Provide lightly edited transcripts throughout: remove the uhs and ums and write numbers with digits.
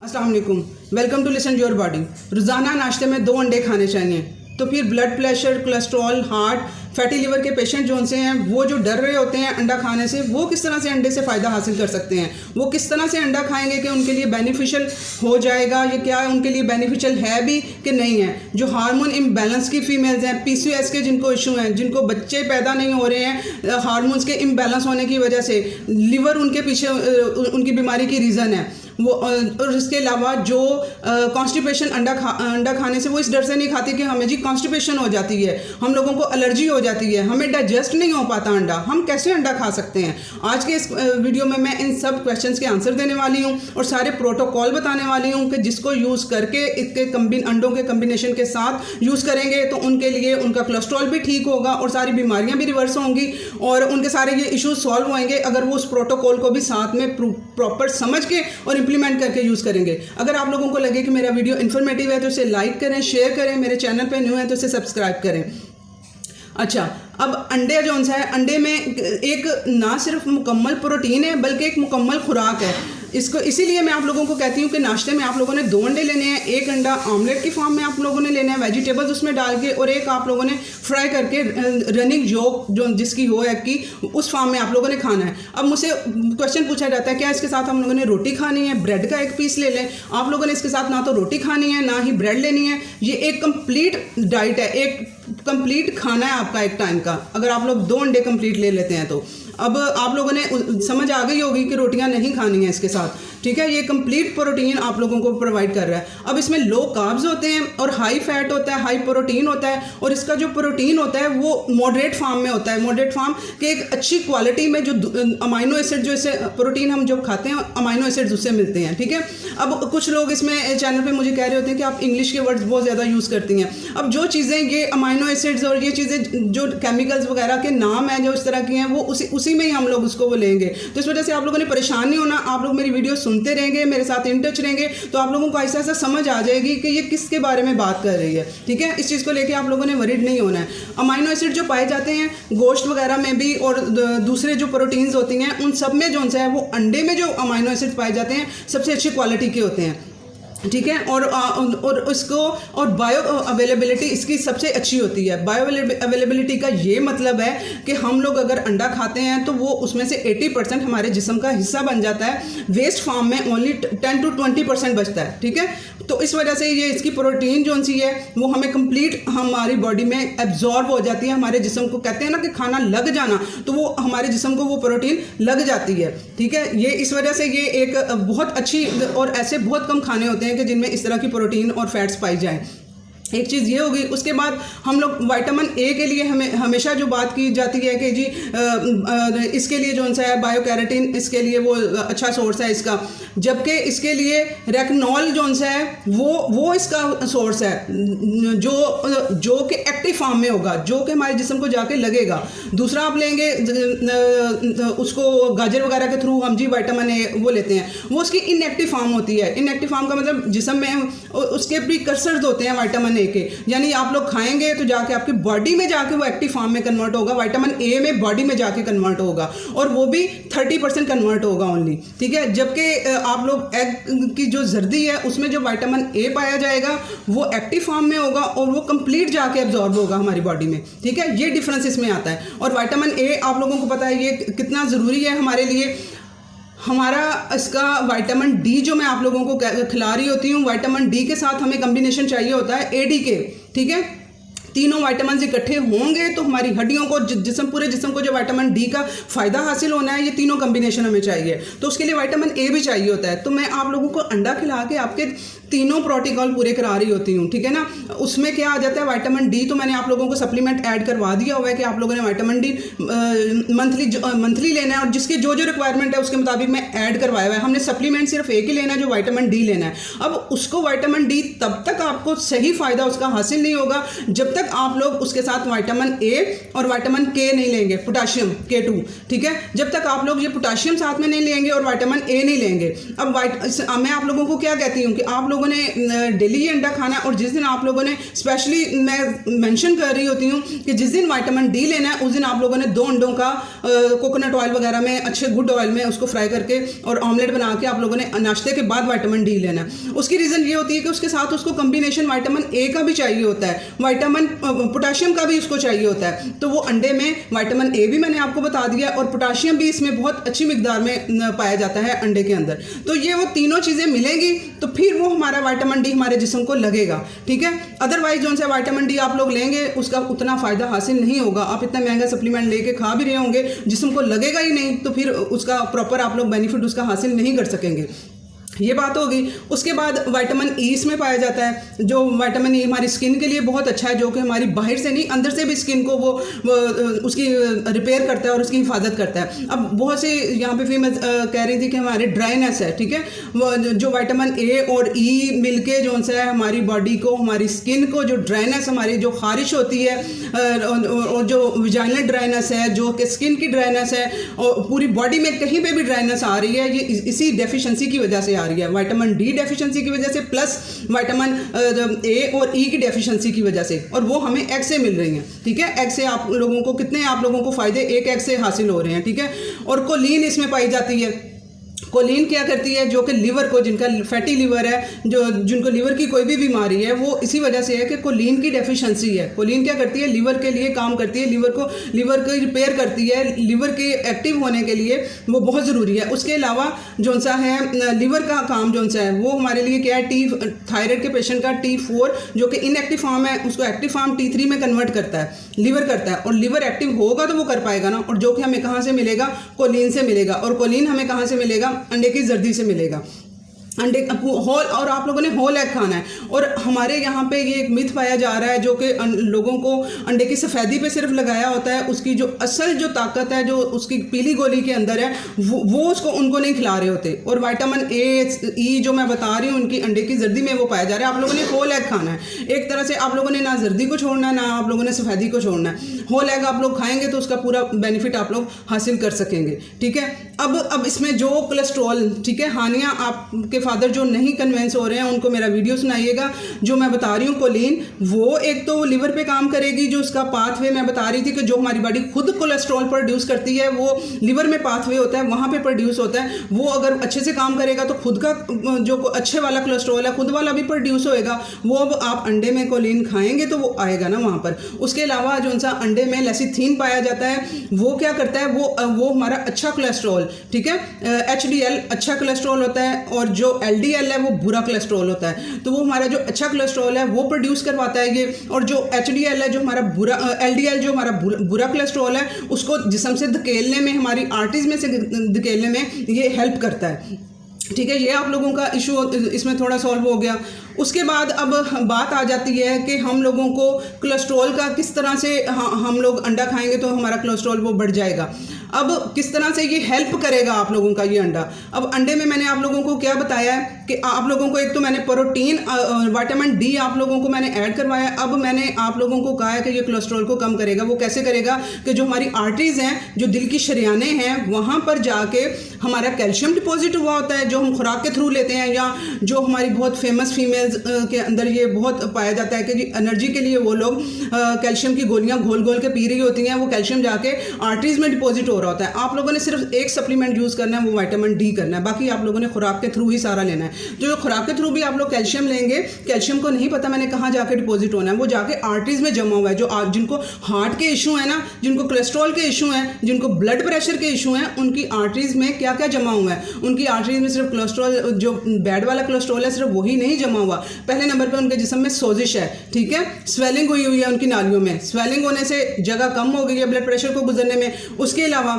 अस्सलाम वालेकुम, welcome to listen your body. रोज़ाना नाश्ते में 2 अंडे खाने चाहिए। तो फिर blood pressure, cholesterol, heart, fatty liver के पेशेंट जो उनसे हैं वो जो डर रहे होते हैं अंडा खाने से, वो किस तरह से अंडे से फ़ायदा हासिल कर सकते हैं, वो किस तरह से अंडा खाएंगे कि उनके लिए बेनिफिशियल हो जाएगा, ये क्या उनके लिए बेनिफिशियल है भी कि नहीं है। जो हार्मोन इम्बैलेंस की फीमेल्स हैं, PCOS के जिनको इशू हैं, जिनको बच्चे पैदा नहीं हो रहे हैं हार्मोन्स के इम्बैलेंस होने की वजह से, लिवर उनके पीछे उनकी बीमारी की रीज़न है वो। और इसके अलावा जो कॉन्स्टिपेशन अंडा खाने से वो इस डर से नहीं खाती कि हमें जी कॉन्स्टिपेशन हो जाती है, हम लोगों को एलर्जी हो जाती है, हमें डाइजेस्ट नहीं हो पाता अंडा, हम कैसे अंडा खा सकते हैं। आज के इस वीडियो में मैं इन सब क्वेश्चंस के आंसर देने वाली हूँ और सारे प्रोटोकॉल बताने वाली हूँ कि जिसको यूज़ करके इसके अंडों के कम्बिनेशन के साथ यूज़ करेंगे तो उनके लिए उनका कोलेस्ट्रॉल भी ठीक होगा और सारी बीमारियाँ भी रिवर्स होंगी और उनके सारे ये इशूज़ सॉल्व होंगे अगर वो उस प्रोटोकॉल को भी साथ में प्रॉपर समझ के और इम्प्लीमेंट करके यूज़ करेंगे। अगर आप लोगों को लगे कि मेरा वीडियो इन्फॉर्मेटिव है तो इसे लाइक करें, शेयर करें, मेरे चैनल पे न्यू है तो इसे सब्सक्राइब करें। अच्छा, अब अंडे जो है, अंडे में एक ना सिर्फ मुकम्मल प्रोटीन है बल्कि एक मुकम्मल खुराक है। इसको इसीलिए मैं आप लोगों को कहती हूँ कि नाश्ते में आप लोगों ने 2 अंडे लेने हैं, एक अंडा ऑमलेट की फॉर्म में आप लोगों ने लेना है वेजिटेबल्स उसमें डाल के, और एक आप लोगों ने फ्राई करके रनिंग जो जिसकी हो एग की उस फॉर्म में आप लोगों ने खाना है। अब मुझसे क्वेश्चन पूछा जाता है क्या इसके साथ हम लोगों ने रोटी खानी है, ब्रेड का एक पीस ले लें। आप लोगों ने इसके साथ ना तो रोटी खानी है ना ही ब्रेड लेनी है। ये एक कंप्लीट डाइट है, एक कंप्लीट खाना है आपका एक टाइम का, अगर आप लोग 2 अंडे कंप्लीट ले लेते हैं तो। अब आप लोगों ने समझ आ गई होगी कि रोटियां नहीं खानी है इसके साथ, ठीक है। ये कंप्लीट प्रोटीन आप लोगों को प्रोवाइड कर रहा है। अब इसमें लो कार्ब्स होते हैं और हाई फैट होता है, हाई प्रोटीन होता है, और इसका जो प्रोटीन होता है वो मॉडरेट फॉर्म में होता है। मॉडरेट फॉर्म के एक अच्छी क्वालिटी में जो अमाइनो एसिड जो इसे प्रोटीन हम जब खाते हैं अमाइनो एसिड्स उससे मिलते हैं, ठीक है। अब कुछ लोग इसमें चैनल पे मुझे कह रहे होते हैं कि आप इंग्लिश के वर्ड्स बहुत ज़्यादा यूज़ करती हैं। अब जो चीज़ें ये अमाइनो एसिड्स और ये चीज़ें जो केमिकल्स वगैरह के नाम हैं जो इस तरह की हैं वो उसी में ही हम लोग उसको वो लेंगे। तो इस वजह से आप लोगों ने परेशान नहीं होना, आप लोग मेरी वीडियो सुनते रहेंगे, मेरे साथ इन टच रहेंगे तो आप लोगों को ऐसा ऐसा समझ आ जाएगी कि ये किसके बारे में बात कर रही है, ठीक है। इस चीज़ को लेके आप लोगों ने वरीड नहीं होना है। अमाइनो एसिड जो पाए जाते हैं गोश्त वगैरह में भी और दूसरे जो प्रोटीन्स होती हैं उन सब में जो है वो अंडे में जो अमाइनो एसिड पाए जाते हैं सबसे अच्छी क्वालिटी के होते हैं, ठीक है। और इसको और बायो अवेलेबिलिटी इसकी सबसे अच्छी होती है। बायो अवेलेबिलिटी का ये मतलब है कि हम लोग अगर अंडा खाते हैं तो वो उसमें से 80% हमारे जिस्म का हिस्सा बन जाता है, वेस्ट फॉर्म में ओनली 10 to 20% बचता है, ठीक है। तो इस वजह से ये इसकी प्रोटीन जो सी है वो हमें कंप्लीट हमारी बॉडी में एब्जॉर्ब हो जाती है। हमारे जिस्म को कहते हैं ना कि खाना लग जाना, तो वो हमारे जिस्म को वो प्रोटीन लग जाती है, ठीक है। ये इस वजह से ये एक बहुत अच्छी, और ऐसे बहुत कम खाने होते हैं कि जिनमें इस तरह की प्रोटीन और फैट्स पाई जाए। एक चीज़ ये होगी। उसके बाद हम लोग विटामिन ए के लिए हमेशा जो बात की जाती है कि जी इसके लिए जो है बायो कैरोटीन इसके लिए वो अच्छा सोर्स है इसका, जबकि इसके लिए रेटिनॉल जो है वो इसका सोर्स है जो कि एक्टिव फॉर्म में होगा, जो कि हमारे जिस्म को जाके लगेगा। दूसरा आप लेंगे उसको गाजर वगैरह के थ्रू हम जी विटामिन ए वो लेते हैं, वो उसकी इनएक्टिव फॉर्म होती है। इनएक्टिव फॉर्म का मतलब जिस्म में उसके प्रीकर्सर्स होते हैं विटामिन ए के, यानी आप लोग खाएंगे तो जाके आपकी बॉडी में जाके वो एक्टिव फॉर्म में कन्वर्ट होगा, विटामिन ए में बॉडी में जाके कन्वर्ट होगा, और वो भी 30% कन्वर्ट होगा ओनली, ठीक है। जबकि आप लोग एग की जो जर्दी है उसमें जो विटामिन ए पाया जाएगा वो एक्टिव फॉर्म में होगा और वो कंप्लीट जाके एब्जॉर्ब होगा हमारी बॉडी में, ठीक है। ये डिफरेंस इसमें आता है। और विटामिन ए आप लोगों को पता है ये कितना ज़रूरी है हमारे लिए। हमारा इसका विटामिन डी जो मैं आप लोगों को खिला रही होती हूँ, विटामिन डी के साथ हमें कॉम्बिनेशन चाहिए होता है एडी के, ठीक है। तीनों विटामिन इकट्ठे होंगे तो हमारी हड्डियों को पूरे जिस्म को जो विटामिन डी का फ़ायदा हासिल होना है, ये तीनों कॉम्बिनेशन हमें चाहिए। तो उसके लिए विटामिन ए भी चाहिए होता है। तो मैं आप लोगों को अंडा खिला के आपके तीनों प्रोटोकॉल पूरे करा रही होती हूँ, ठीक है ना। उसमें क्या आ जाता है विटामिन डी, तो मैंने आप लोगों को सप्लीमेंट ऐड करवा दिया हुआ है कि आप लोगों ने विटामिन डी मंथली लेना है, और जिसकी जो रिक्वायरमेंट है उसके मुताबिक मैं ऐड करवाया हुआ है। हमने सप्लीमेंट सिर्फ एक ही लेना है जो विटामिन डी लेना है। अब उसको विटामिन डी तब तक आपको सही फ़ायदा उसका हासिल नहीं होगा जब तक तक आप लोग उसके साथ विटामिन ए और विटामिन के नहीं लेंगे, पोटाशियम K2, ठीक है। जब तक आप लोग ये पोटाशियम साथ में नहीं लेंगे और विटामिन ए नहीं लेंगे। अब मैं आप लोगों को क्या कहती हूँ कि आप लोगों ने डेली ये अंडा खाना है, और जिस दिन आप लोगों ने स्पेशली मैं मेंशन कर रही होती हूँ कि जिस दिन विटामिन डी लेना है, उस दिन आप लोगों ने 2 अंडों का कोकोनट ऑयल वगैरह में, अच्छे गुड ऑयल में उसको फ्राई करके और ऑमलेट बना के आप लोगों ने नाश्ते के बाद विटामिन डी लेना है। उसकी रीज़न ये होती है कि उसके साथ उसको कॉम्बिनेशन विटामिन ए का भी चाहिए होता है, विटामिन पोटाशियम का भी उसको चाहिए होता है। तो वो अंडे में विटामिन ए भी मैंने आपको बता दिया, और पोटाशियम भी इसमें बहुत अच्छी मिकदार में पाया जाता है अंडे के अंदर। तो ये वो तीनों चीज़ें मिलेंगी तो फिर वो हमारा विटामिन डी हमारे जिस्म को लगेगा, ठीक है। अदरवाइज जो सा विटामिन डी आप लोग लेंगे उसका उतना फ़ायदा हासिल नहीं होगा। आप इतना महंगा सप्लीमेंट लेके खा भी रहे होंगे, जिस्म को लगेगा ही नहीं, तो फिर उसका प्रॉपर आप लोग बेनिफिट उसका हासिल नहीं कर सकेंगे। ये बात होगी। उसके बाद विटामिन ई इसमें पाया जाता है, जो विटामिन ई हमारी स्किन के लिए बहुत अच्छा है, जो कि हमारी बाहर से नहीं अंदर से भी स्किन को वो उसकी रिपेयर करता है और उसकी हिफाजत करता है। अब बहुत से यहाँ पे फिर मैं कह रही थी कि हमारे ड्राइनेस है, ठीक है, वो जो विटामिन ए और ई मिलके जो है हमारी बॉडी को, हमारी स्किन को, जो ड्राइनेस हमारी जो खारिश होती है और जो विजाइनल ड्राइनेस है, जो कि स्किन की ड्राइनेस है, और पूरी बॉडी में कहीं पे भी ड्राइनेस आ रही है, ये इसी डेफिशिएंसी की वजह से आ रही है, विटामिन डी डेफिशिएंसी की वजह से, प्लस विटामिन ए और ई की डेफिशिएंसी की वजह से, और वो हमें एग से मिल रही हैं, ठीक है। एग से आप लोगों को कितने आप लोगों को फ़ायदे एक एग से हासिल हो रहे हैं, ठीक है। और कोलिन इसमें पाई जाती है। कोलिन क्या करती है, जो कि लिवर को, जिनका फैटी लिवर है, जिनको लिवर की कोई भी बीमारी है, वो इसी वजह से है कि कोलिन की डेफिशिएंसी है। कोलिन क्या करती है, लिवर के लिए काम करती है, लिवर को रिपेयर करती है, लिवर के एक्टिव होने के लिए वो बहुत ज़रूरी है। उसके अलावा जो सा है लिवर का काम जो सा है वो हमारे लिए क्या है, थायराइड के पेशेंट का T4 जो कि इनएक्टिव फॉर्म है, उसको एक्टिव फॉर्म T3 में कन्वर्ट करता है, लिवर करता है। और लिवर एक्टिव होगा तो वो कर पाएगा ना, और जो कि हमें कहाँ से मिलेगा, कोलिन से मिलेगा। और कोलिन हमें कहाँ से मिलेगा, अंडे की जर्दी से मिलेगा। अंडे होल, और आप लोगों ने होल एग खाना है। और हमारे यहाँ पे ये एक मिथ पाया जा रहा है जो कि लोगों को अंडे की सफ़ेदी पे सिर्फ लगाया होता है, उसकी जो असल जो ताकत है, जो उसकी पीली गोली के अंदर है, वो उसको उनको नहीं खिला रहे होते। और विटामिन ए ई जो मैं बता रही हूँ उनकी अंडे की जर्दी में वो पाया जा रहा है। आप लोगों ने होल एग खाना है। एक तरह से आप लोगों ने ना जर्दी को छोड़ना है, ना आप लोगों ने सफ़ेदी को छोड़ना है। होल एग आप लोग खाएंगे तो उसका पूरा बेनिफिट आप लोग हासिल कर सकेंगे, ठीक है। अब इसमें जो कोलेस्ट्रॉल, ठीक है, हानिया आपके फादर जो नहीं कन्वेंस हो रहे हैं उनको मेरा वीडियो सुनाइएगा। जो मैं बता रही हूँ कोलिन, वो एक तो लिवर पे काम करेगी, जो उसका पाथवे मैं बता रही थी कि जो हमारी बॉडी खुद कोलेस्ट्रॉल प्रोड्यूस करती है, वो लिवर में पाथवे होता है, वहाँ पे प्रोड्यूस होता है। वो अगर अच्छे से काम करेगा तो खुद का जो अच्छे वाला कोलेस्ट्रॉल है खुद वाला भी प्रोड्यूस होएगा। वो अब आप अंडे में कोलिन खाएंगे तो वो आएगा ना वहाँ पर। उसके अलावा जो सा अंडे में लेसिथिन पाया जाता है, वो क्या करता है, वो हमारा अच्छा कोलेस्ट्रॉल, ठीक है, HDL अच्छा कोलेस्ट्रॉल होता है, और जो LDL है वो बुरा कोलेस्ट्रॉल होता है। तो वो हमारा जो अच्छा कोलेस्ट्रॉल है वो प्रोड्यूस करवाता है ये, और जो HDL है जो हमारा बुरा, LDL जो हमारा बुरा कोलेस्ट्रॉल है, उसको जिस्म से धकेलने में, हमारी आर्टरीज में से धकेलने में ये हेल्प करता है, ठीक है। ये आप लोगों का इशू इसमें थोड़ा सॉल्व हो गया। उसके बाद अब बात आ जाती है कि हम लोगों को कोलेस्ट्रॉल का किस तरह से, हम लोग अंडा खाएंगे तो हमारा कोलेस्ट्रॉल वो बढ़ जाएगा। अब किस तरह से ये हेल्प करेगा आप लोगों का ये अंडा। अब अंडे में मैंने आप लोगों को क्या बताया है कि आप लोगों को एक तो मैंने प्रोटीन, विटामिन डी आप लोगों को मैंने ऐड करवाया। अब मैंने आप लोगों को कहा है कि ये कोलेस्ट्रॉल को कम करेगा। वो कैसे करेगा कि जो हमारी आर्टरीज हैं, जो दिल की शरियाने हैं, वहाँ पर जाके हमारा कैल्शियम डिपॉजिट हुआ होता है, जो हम खुराक के थ्रू लेते हैं, या जो हमारी बहुत फेमस फीमेल्स के अंदर ये बहुत पाया जाता है कि जी एनर्जी के लिए वो लोग कैल्शियम की गोलियाँ घोल घोल के पी रही होती हैं। वो कैल्शियम जाके आर्टरीज में डिपॉजिट हो रहा होता है। आप लोगों ने सिर्फ एक सप्लीमेंट यूज़ करना है, वो विटामिन डी करना है, बाकी आप लोगों ने खुराक के थ्रू ही सारा लेना है। जो खुराक के थ्रू भी आप लोग कैल्शियम लेंगे, कैल्शियम को नहीं पता मैंने कहाँ जाके डिपॉजिट होना है, वो जाके आर्टरीज में जमा हुआ है। जो जिनको हार्ट के इशू है ना, जिनको कोलेस्ट्रॉल के इशू हैं, जिनको ब्लड प्रेशर के इशू हैं, उनकी आर्टरीज में क्या क्या जमा हुआ है। उनकी आर्टरीज में सिर्फ कोलेस्ट्रॉल, जो बैड वाला कोलेस्ट्रॉल है, सिर्फ वही नहीं जमा हुआ। पहले नंबर पे उनके जिस्म में सोजिश है, ठीक है, स्वेलिंग हुई हुई है उनकी नालियों में। स्वेलिंग होने से जगह कम हो गई है ब्लड प्रेशर को गुजरने में। उसके अलावा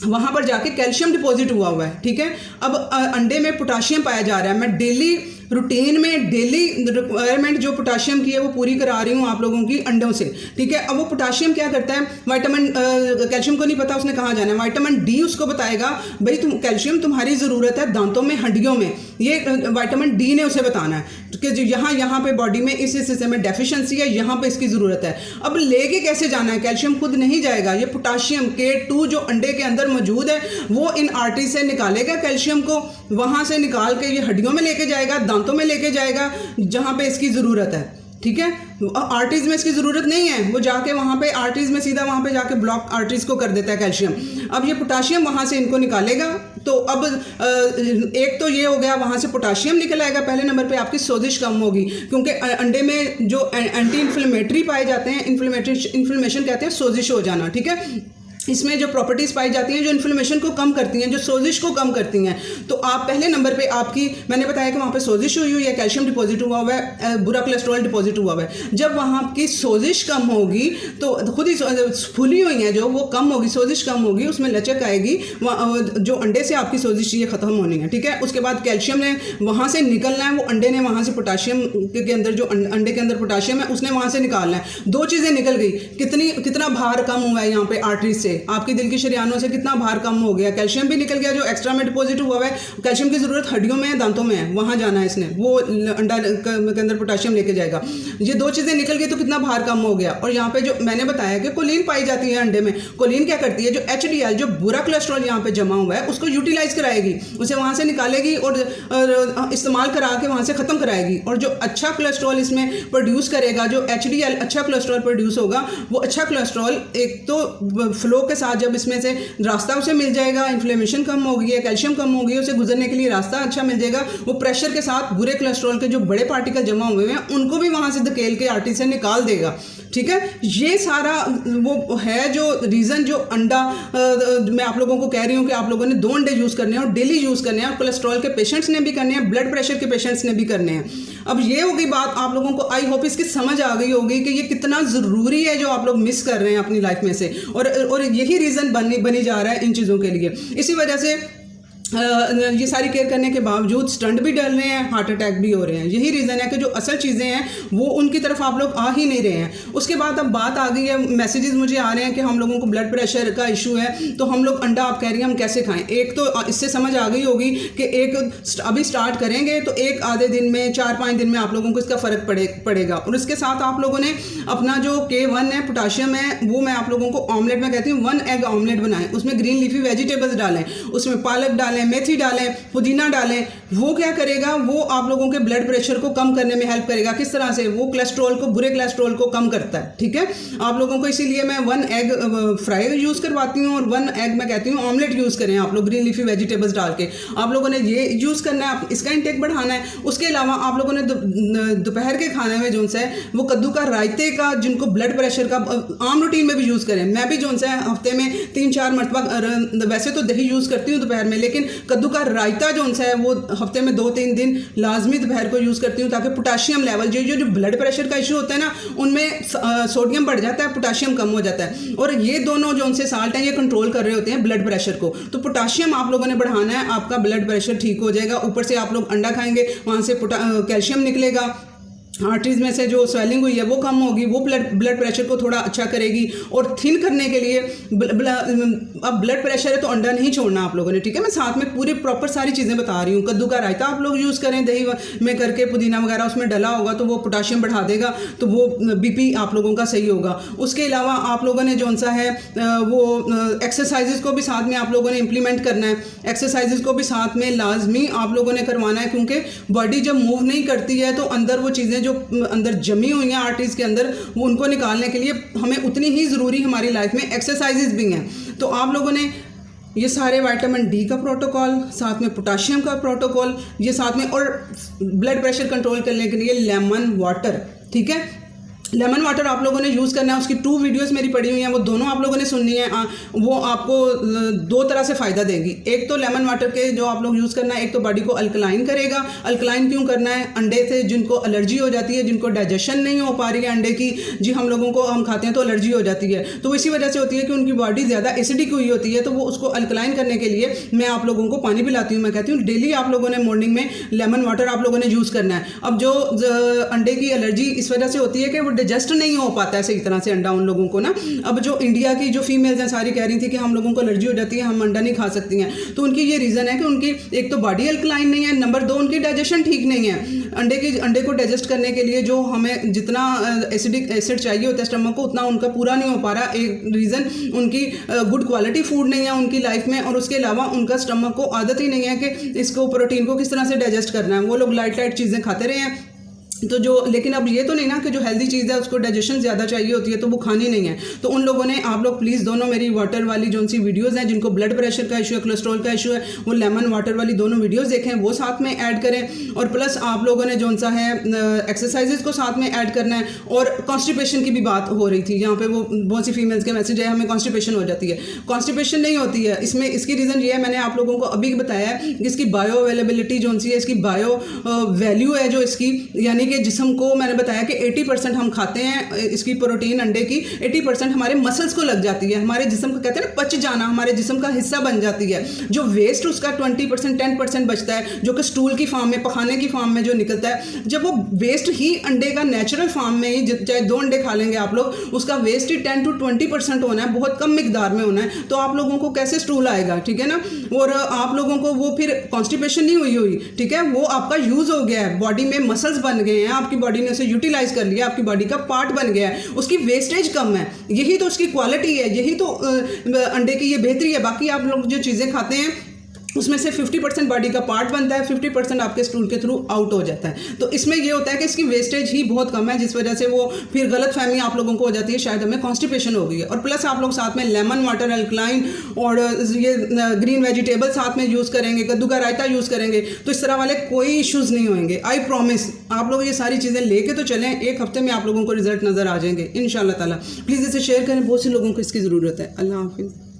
वहाँ पर जाके कैल्शियम डिपॉजिट हुआ है, ठीक है। अब अंडे में पोटाशियम पाया जा रहा है। मैं डेली रूटीन में डेली रिक्वायरमेंट जो पोटाशियम की है वो पूरी करा रही हूँ आप लोगों की अंडों से, ठीक है। अब वो पोटाशियम क्या करता है, विटामिन कैल्शियम को नहीं पता उसने कहाँ जाना है, विटामिन डी उसको बताएगा भाई तुम कैल्शियम तुम्हारी ज़रूरत है दांतों में, हड्डियों में, ये विटामिन डी ने उसे बताना है कि जो यहाँ पे बॉडी में इस हिस्से में डेफिशिएंसी है, यहाँ पे इसकी ज़रूरत है। अब लेके कैसे जाना है, कैल्शियम खुद नहीं जाएगा, ये पोटाशियम K2 जो अंडे के अंदर मौजूद है वो इन आर्टरी से निकालेगा कैल्शियम को, वहाँ से निकाल के ये हड्डियों में लेके जाएगा, दांतों में लेके जाएगा जहाँ पे इसकी ज़रूरत है, ठीक है। आर्टरीज में इसकी ज़रूरत नहीं है, वो जाके वहाँ पे आर्टरीज में सीधा वहाँ पे जाके ब्लॉक आर्टरीज को कर देता है कैल्शियम। अब ये पोटाशियम वहाँ से इनको निकालेगा, तो अब एक तो ये हो गया, वहाँ से पोटाशियम निकल आएगा, पहले नंबर पे आपकी सोजिश कम होगी, क्योंकि अंडे में जो एंटी इन्फ्लेमेटरी पाए जाते हैं, इन्फ्लेमेशन कहते हैं सोजिश हो जाना, ठीक है। इसमें जो प्रॉपर्टीज़ पाई जाती हैं जो इन्फ्लेमेशन को कम करती हैं, जो सोजिश को कम करती हैं, तो आप पहले नंबर पे आपकी, मैंने बताया कि वहाँ पे सोजिश हुई है, कैल्शियम डिपॉजिट हुआ हुआ है, बुरा कोलेस्ट्रॉल डिपॉजिट हुआ हुआ है। जब वहाँ की सोजिश कम होगी तो खुद ही फूली हुई हैं जो वो कम होगी, सोजिश कम होगी, उसमें लचक आएगी, जो अंडे से आपकी सोजिश ये ख़त्म होनी है, ठीक है। उसके बाद कैल्शियम ने वहाँ से निकलना है, वो अंडे ने वहाँ से पोटाशियम के अंदर, जो अंडे के अंदर पोटाशियम है उसने वहाँ से निकालना है। दो चीज़ें निकल गई, कितना भार कम हुआ है यहाँ पे आर्टरी से, आपकी दिल की शरियानों से कितना भार कम हो गया, कैल्शियम भी निकल गया जो एक्स्ट्रा में डिपॉजिट हुआ है। कैल्शियम की ज़रूरत हड्डियों में है, दांतों में है, वहाँ जाना है इसने, वो अंडा के अंदर पोटाशियम लेके जाएगा। ये दो चीज़ें निकल गई तो कितना भार कम हो गया। और यहाँ पे जो मैंने बताया कि कोलिन पाई जाती है अंडे में, कोलिन क्या करती है, जो HDL जो बुरा कोलेस्ट्रॉल यहाँ पे जमा हुआ है उसको यूटिलाइज कराएगी, उसे वहाँ से निकालेगी और इस्तेमाल करा के वहाँ से ख़त्म कराएगी। और जो अच्छा कोलेस्ट्रॉल इसमें प्रोड्यूस करेगा, जो HDL अच्छा कोलेस्ट्रॉल प्रोड्यूस होगा, वो अच्छा कोलेस्ट्रॉल एक तो फ्लो के साथ जब इसमें से रास्ता उसे मिल जाएगा, इन्फ्लेमेशन कम हो गई है, कैल्शियम कम हो गई है, उसे गुजरने के लिए रास्ता अच्छा मिल जाएगा, वो प्रेशर के साथ बुरे कोलेस्ट्रॉल के जो बड़े पार्टिकल जमा हुए हैं उनको भी वहाँ से धकेल के आर्टरी से निकाल देगा, ठीक है। ये सारा वो है जो रीज़न, जो अंडा मैं आप लोगों को कह रही हूँ कि आप लोगों ने 2 अंडे यूज़ करने हैं और डेली यूज़ करने हैं, और कोलेस्ट्रॉल के पेशेंट्स ने भी करने हैं, ब्लड प्रेशर के पेशेंट्स ने भी करने हैं। अब ये होगी बात, आप लोगों को आई होप इसकी समझ आ गई होगी कि ये कितना ज़रूरी है जो आप लोग मिस कर रहे हैं अपनी लाइफ में से, और यही रीज़न बनी जा रहा है इन चीज़ों के लिए। इसी वजह से ये सारी केयर करने के बावजूद स्टंट भी डल रहे हैं, हार्ट अटैक भी हो रहे हैं। यही रीज़न है कि जो असल चीज़ें हैं वो उनकी तरफ आप लोग आ ही नहीं रहे हैं। उसके बाद अब बात आ गई है, मैसेजेस मुझे आ रहे हैं कि हम लोगों को ब्लड प्रेशर का इशू है, तो हम लोग अंडा, आप कह रही हैं हम कैसे खाएं। एक तो इससे समझ आ गई होगी कि एक अभी स्टार्ट करेंगे तो एक आधे दिन में, 4-5 दिन में आप लोगों को इसका फ़र्क पड़ेगा। और इसके साथ आप लोगों ने अपना जो K1 है, पोटाशियम है, वो मैं आप लोगों को ऑमलेट में कहती हूँ 1 एग ऑमलेट बनाएं, उसमें ग्रीन लीफी वेजिटेबल्स डालें, उसमें पालक डालें, मेथी डालें, पुदीना डालें। वो क्या करेगा, वो आप लोगों के ब्लड प्रेशर को कम करने में हेल्प करेगा। किस तरह से, वो कोलेस्ट्रॉल को, बुरे कोलेस्ट्रॉल को कम करता है, ठीक है। आप लोगों को इसीलिए मैं 1 एग फ्राई यूज़ करवाती हूँ और 1 एग मैं कहती हूँ ऑमलेट यूज़ करें आप लोग, ग्रीन लीफी वेजिटेबल्स डाल के। आप लोगों ने ये यूज़ करना है, इसका इंटेक बढ़ाना है। उसके अलावा आप लोगों ने दोपहर के खाने में जो है वो कद्दू का रायते का, जिनको ब्लड प्रेशर का आम रूटीन में भी यूज़ करें। मैं भी जो है हफ्ते में 3-4 मरतबा, वैसे तो दही यूज़ करती हूँ दोपहर में, लेकिन कद्दू का रायता जो है वो हफ्ते में 2-3 दिन लाजमी दोपहर को यूज़ करती हूँ, ताकि पोटाशियम लेवल, जो ब्लड प्रेशर का इशू होता है ना, उनमें सोडियम बढ़ जाता है, पोटाशियम कम हो जाता है। और ये दोनों जो उनसे साल्ट हैं ये कंट्रोल कर रहे होते हैं ब्लड प्रेशर को। तो पोटाशियम आप लोगों ने बढ़ाना है, आपका ब्लड प्रेशर ठीक हो जाएगा। ऊपर से आप लोग अंडा खाएंगे, वहाँ से कैल्शियम निकलेगा, आर्टरीज में से जो स्वेलिंग हुई है वो कम होगी, वो ब्लड प्रेशर को थोड़ा अच्छा करेगी। और थिन करने के लिए अब ब्लड प्रेशर है तो अंडा नहीं छोड़ना आप लोगों ने, ठीक है। मैं साथ में पूरी प्रॉपर सारी चीज़ें बता रही हूँ। कद्दू का रायता आप लोग यूज़ करें, दही में करके, पुदीना वगैरह उसमें डला होगा तो वो पोटाशियम बढ़ा देगा, तो वो BP आप लोगों का सही होगा। उसके अलावा आप लोगों ने जो सा है वो एक्सरसाइजेज को भी साथ में आप लोगों ने इम्प्लीमेंट करना है। एक्सरसाइजेज को भी साथ में लाजमी आप लोगों ने करवाना है, क्योंकि बॉडी जब मूव नहीं करती है तो अंदर वो चीज़ें जो अंदर जमी हुई हैं आर्टरीज के अंदर, वो उनको निकालने के लिए हमें उतनी ही ज़रूरी हमारी लाइफ में एक्सरसाइजेज भी हैं। तो आप लोगों ने ये सारे विटामिन D का प्रोटोकॉल, साथ में पोटाशियम का प्रोटोकॉल, ये साथ में, और ब्लड प्रेशर कंट्रोल करने के लिए लेमन वाटर, ठीक है। लेमन वाटर आप लोगों ने यूज़ करना है, उसकी 2 वीडियोस मेरी पड़ी हुई हैं, वो दोनों आप लोगों ने सुननी है। वो आपको 2 तरह से फ़ायदा देंगी। एक तो लेमन वाटर के जो आप लोग यूज़ करना है, एक तो बॉडी को अल्कलाइन करेगा। अल्कलाइन क्यों करना है? अंडे से जिनको एलर्जी हो जाती है, जिनको डाइजेशन नहीं हो पा रही है अंडे की, जी हम लोगों को हम खाते हैं तो एलर्जी हो जाती है, तो इसी वजह से होती है कि उनकी बॉडी ज़्यादा एसिडिक हुई होती है। तो वो उसको अल्कलाइन करने के लिए मैं आप लोगों को पानी पिलाती हूँ। मैं कहती हूँ डेली आप लोगों ने मॉर्निंग में लेमन वाटर आप लोगों ने यूज़ करना है। अब जो अंडे की एलर्जी इस वजह से होती है कि वो डाइजेस्ट नहीं हो पाता है सही तरह से अंडा उन लोगों को ना। अब जो इंडिया की जो फीमेल्स हैं सारी कह रही थी कि हम लोगों को एलर्जी हो जाती है, हम अंडा नहीं खा सकती हैं, तो उनकी ये रीज़न है कि उनकी एक तो बॉडी अल्कलाइन नहीं है, नंबर 2 उनकी डाइजेशन ठीक नहीं है। अंडे को डाइजेस्ट करने के लिए जो हमें जितना एसिड चाहिए होता है स्टमक को, उतना उनका पूरा नहीं हो पा रहा। एक रीज़न उनकी गुड क्वालिटी फूड नहीं है उनकी लाइफ में, और उसके अलावा उनका स्टमक को आदत ही नहीं है कि इसको प्रोटीन को किस तरह से डाइजेस्ट करना है। वो लोग लाइट चीज़ें खाते रहे हैं, तो जो लेकिन अब ये तो नहीं ना कि जो हेल्दी चीज़ है उसको डाइजेशन ज़्यादा चाहिए होती है तो वो खानी नहीं है। तो उन लोगों ने आप लोग प्लीज़ दोनों मेरी वाटर वाली जो सी वीडियोज़ हैं, जिनको ब्लड प्रेशर का इशू है, कोलेस्ट्रॉल का इशू है, वो लेमन वाटर वाली दोनों वीडियोज़ देखें, वो साथ में ऐड करें। और प्लस आप लोगों ने जो सा है एक्सरसाइजेज को साथ में ऐड करना है। और कॉन्स्टिपेशन की भी बात हो रही थी यहाँ पे, वो बहुत सी फीमेल्स के मैसेज है हमें कॉन्स्टिपेशन हो जाती है। कॉन्स्टिपेशन नहीं होती है इसमें, इसकी रीज़न ये है, मैंने आप लोगों को अभी बताया है कि इसकी बायो अवेलेबिलिटी जो सी है, इसकी बायो वैल्यू है जो इसकी, यानी कि जिस्म को मैंने बताया कि 80% हम खाते हैं इसकी प्रोटीन अंडे की, 80% हमारे मसल्स को लग जाती है, हमारे जिस्म को कहते हैं ना पच जाना, हमारे जिस्म का हिस्सा बन जाती है। जो वेस्ट उसका 20% 10% बचता है, जो कि स्टूल की फॉर्म में, पखाने की फॉर्म में जो निकलता है, जब वो वेस्ट ही अंडे का नेचुरल फॉर्म में ही, चाहे 2 अंडे खा लेंगे आप लोग, उसका वेस्ट ही 10 to 20% होना है, बहुत कम मिकदार में होना है। तो आप लोगों को कैसे स्टूल आएगा, ठीक है ना। और आप लोगों को वो फिर कॉन्स्टिपेशन नहीं हुई, ठीक है, वो आपका यूज हो गया है, बॉडी में मसल्स बन गए हैं, आपकी बॉडी ने उसे यूटिलाइज कर लिया, आपकी बॉडी का पार्ट बन गया है, उसकी वेस्टेज कम है। यही तो उसकी क्वालिटी है, यही तो अंडे की ये बेहतरी है। बाकी आप लोग जो चीज़ें खाते हैं उसमें से 50% बॉडी का पार्ट बनता है, 50% आपके स्टूल के थ्रू आउट हो जाता है। तो इसमें ये होता है कि इसकी वेस्टेज ही बहुत कम है, जिस वजह से वो फिर गलत फहमी आप लोगों को हो जाती है, शायद हमें कॉन्स्टिपेशन हो गई है। और प्लस आप लोग साथ में लेमन वाटर, अल्कलाइन और ये ग्रीन वेजिटेबल साथ में यूज़ करेंगे, कद्दू का रायता यूज़ करेंगे, तो इस तरह वाले कोई इश्यूज़ नहीं होंगे। I promise. आप लोग ये सारी चीज़ें लेके तो चलें, 1 हफ्ते में आप लोगों को रिजल्ट नज़र आ जाएंगे इंशाल्लाह ताला। प्लीज़ इसे शेयर करें, बहुत से लोगों को इसकी ज़रूरत है। अल्लाह हाफिज़।